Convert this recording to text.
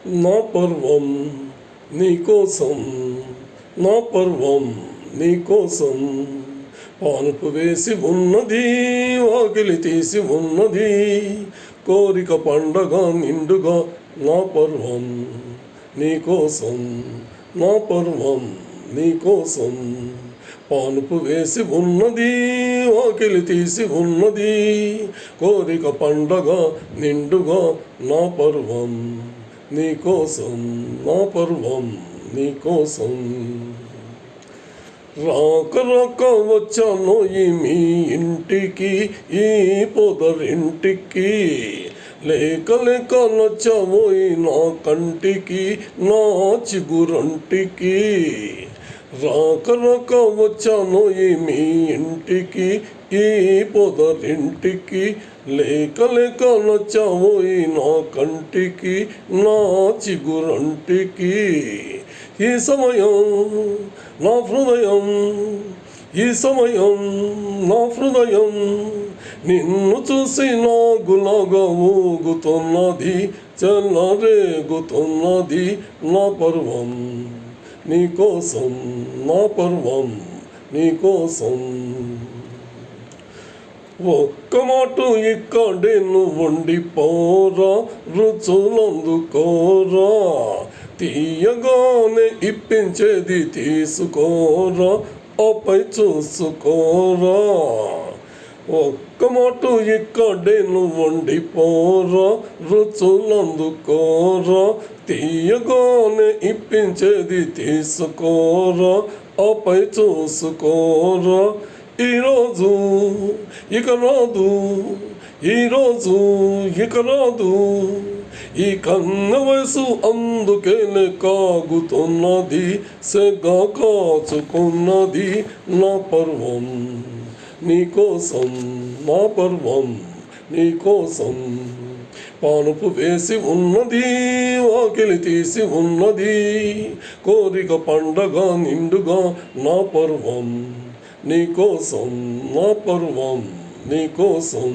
నా పర్వం నీకోసం, నా పర్వం నీకోసం. పానుపు వేసి ఉన్నది, వాకిలి తీసి ఉన్నది, కోరిక పండగ నిండుగా నా పర్వం నీకోసం, నా పర్వం నీకోసం. పానుపు వేసి ఉన్నది, వాకిలి తీసి ఉన్నది, కోరిక పండగ నిండుగా నా పర్వం నీకోసం, నా పర్వం నీకోసం. రాక రాక వచ్చాను మీ ఇంటికి, ఈ పొదరింటికి, లేక లేక నచ్చబోయి నా కంటికి, నా చిగురంటికి. రాక రాక వచ్చాను మీ ఇంటికి, ఈ పొదరింటికి, లేక లేక నచ్చబోయి నా కంటికి, నా చిగురంటికి. ఈ సమయం నా హృదయం, ఈ సమయం నా హృదయం, నిన్ను చూసి నాగులాగా ఊగుతున్నది, చెలరేగుతున్నది. నా పర్వం నీకోసం, నా పర్వం నీకోసం. ఒక్క మాట ఇక్కడే నువ్వుండిపోరా, రుచులందుకోరా, తీయగానే ఇప్పించేది తీసుకోరా, ఆపై చూసుకోరా. ఒక్క మాట ఇక్కడే నువ్వుండిపోరా, రుచులందుకోరా, తీయగానే ఇప్పించేది తీసుకోరా, ఆపై చూసుకోరా. ఈరోజు ఇక రాదు, ఈరోజు ఇక రాదు, ఈ కన్న వయసు అందుకేనే కాగుతున్నది, సెగా కాచుకున్నది. నా పర్వం నీకోసం, నా పర్వం నీకోసం. పానుపు వేసి ఉన్నది, వాకిలి తీసి ఉన్నది, కోరిక పండగ నిండుగా నా పర్వం నీకోసం, నా పర్వం నీకోసం.